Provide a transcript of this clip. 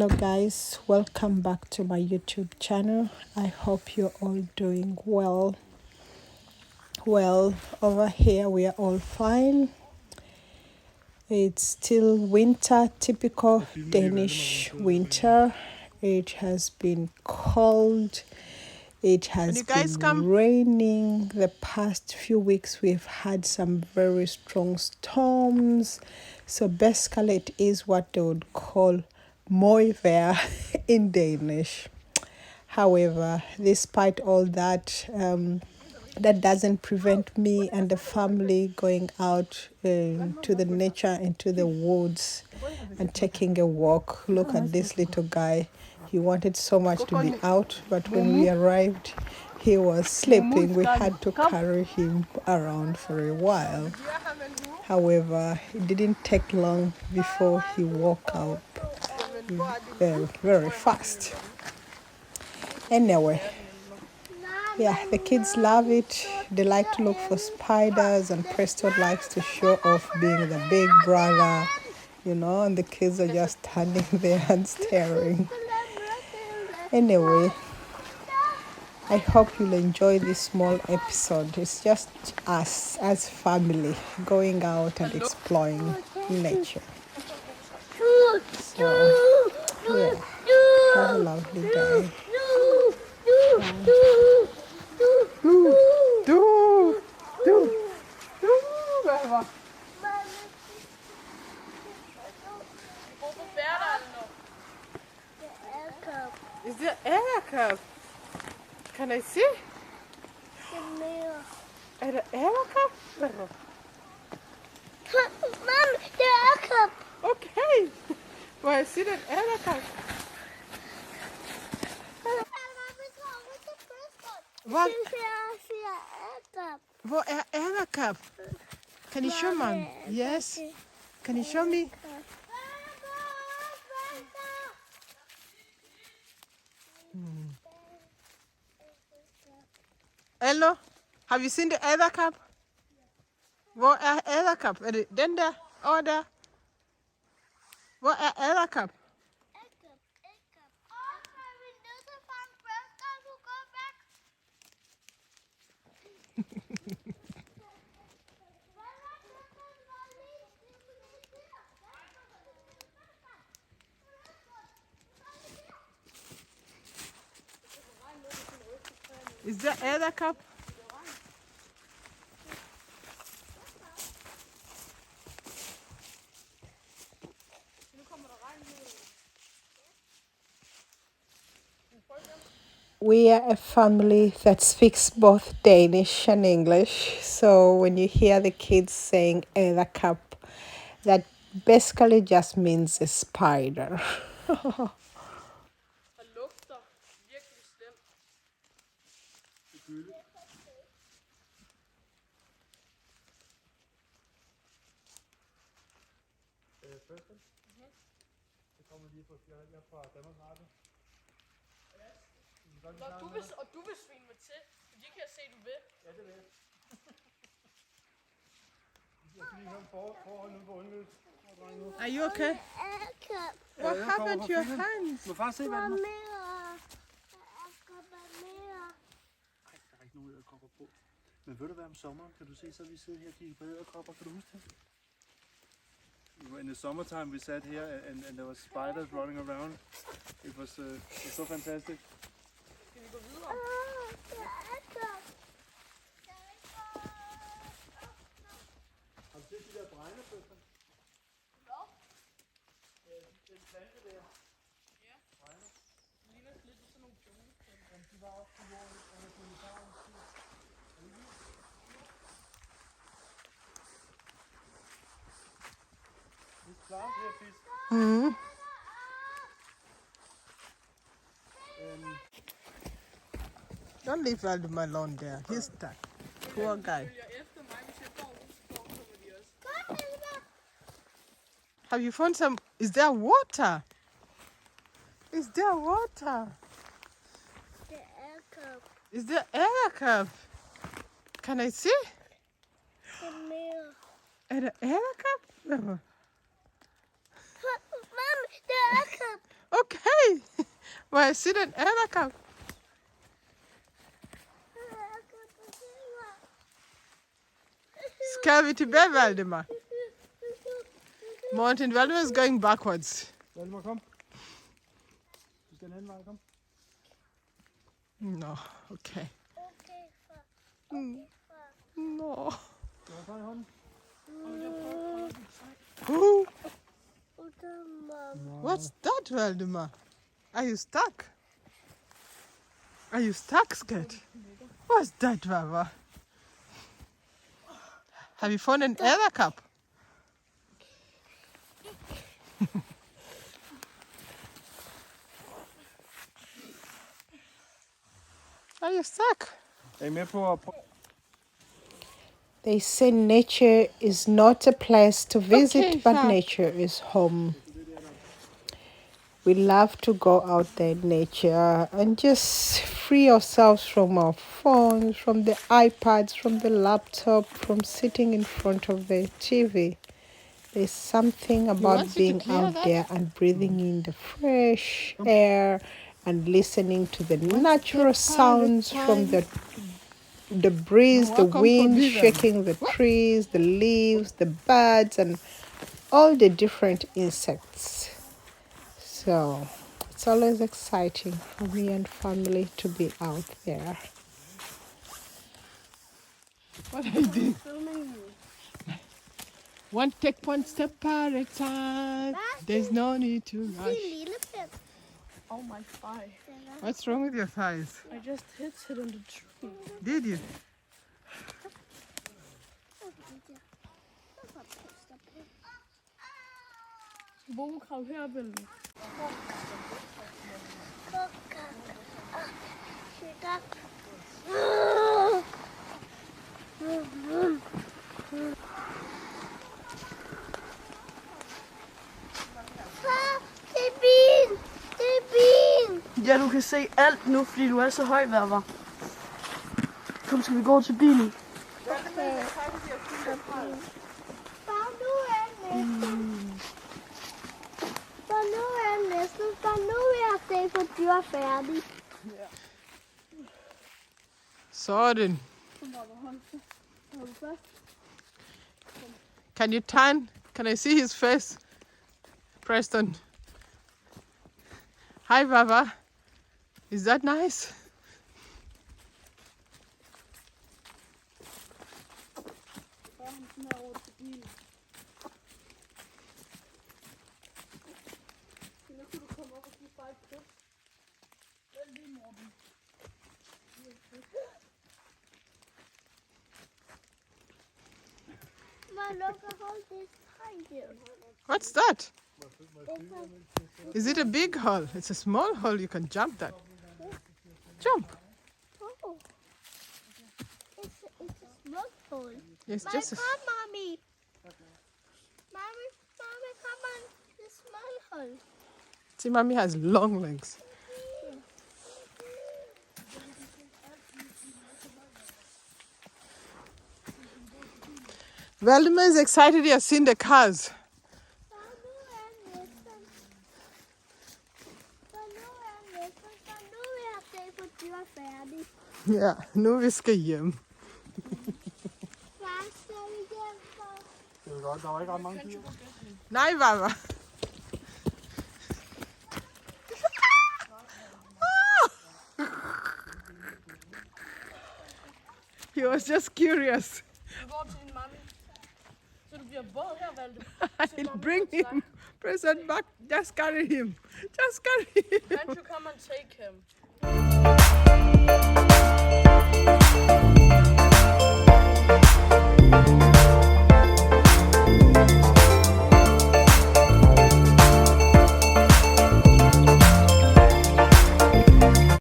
Hello guys, welcome back to my YouTube channel. I hope you're all doing well. Well, over here we are all fine. It's still winter, typical Danish winter. It has been cold. It has been raining. The past few weeks we've had some very strong storms. So basically it is what they would call moivejr in Danish. However, despite all that, that doesn't prevent me and the family going out to the nature, into the woods and taking a walk. Look at this little guy. He wanted so much to be out, but when we arrived, he was sleeping. We had to carry him around for a while. However, it didn't take long before he woke up very fast. Anyway, yeah, the kids love it. They like to look for spiders, and Preston likes to show off being the big brother, and the kids are just standing there and staring. Anyway, I hope you'll enjoy this small episode. It's just us as family going out and exploring nature. So, yeah, have a lovely day. Is there Edderkop? Can I see? Er der Edderkop? Mom, the Edderkop. Okay. Well, I see that Edderkop. What? Hvor er Edderkop? Can you show me? Yes. Can you show me? Hello? Have you seen the Edderkop? Hvor er Edderkop? Er det den der? Over der? Hvor er Edderkop? Is there Edderkop? We are a family that speaks both Danish and English. So when you hear the kids saying Edderkop, that basically just means a spider. Og du vil svine mig til, for de kan se, du vil. Ja, det vil jeg. Are you okay? What happened to your hands? Må far se, hvad den er? Nej, Der er ikke nogen edderkopper på. Men ved du hvad, om sommeren kan du se, så vi sidder her og kigger på edderkopper. Kan du huske det? In the summertime we sat here and there was spiders running around. It was so fantastic. Skal vi gå videre? Har du set de der bregnebøffer? Hvad? Den plante der. Ja. Bregner. Det ligner lidt sådan nogle kjole. Jamen, de var også på jorden under dinosaurens tid. Er det vildt? This plant here, please. Mm. Don't leave Valdemar alone there. He's stuck. Poor guy. Have you found some? Is there water? Is there water? the Edderkop. Is there Edderkop? Can I see? The mirror. Er der Edderkop? Mom, the Edderkop. Okay. Må jeg se den edderkop? Skal vi tilbage, Valdemar? Martin, Valdemar is going backwards. Valdemar, kom. Du skal en anden vej, kom. No, okay. Okay, far. Okay, far. No. Skal jeg tage i hånden? What's that, Valdemar? Are you stuck? Are you stuck, Skat? What's that, Vava? Have you found an edderkop? Are you stuck? Er I med på at They say nature is not a place to visit, Okay, but fine. nature is home. We love to go out there in nature and just free ourselves from our phones, from the iPads, from the laptop, from sitting in front of the TV. There's something about being out there and breathing in the fresh air and listening to the natural sounds from the breeze, the wind shaking the trees, the leaves, the birds, and all the different insects. So it's always exciting for me and family to be out there. What are you doing? Take one step at a time. There's no need to rush. Oh, my thigh. What's wrong with your thighs? I just hit it on the tree. Did you? Bumkrav her, vel? Ja, du kan se alt nu, fordi du er så høj, Verva. Kom, skal vi gå til bilen? Sådan. Can you turn? Can I see his face? Preston. Hi, Baba. Is that nice? What's that? Is it a big hole? It's a small hole. You can jump that. Jump. Oh, it's a small hole. It's just a... Mommy. Mommy, come on. The small hole. See, Mommy has long legs. Valdemar is excited he has seen the cars. Ja, nu vi skal hjem. Det er godt, der var ikke ret mange dyr. Nej, Baba. He was just curious. Du går til din mamma. Så du bliver våd her, Valde. I'll bring him. Present back. Just carry him. Just carry him. Can't you come and take him?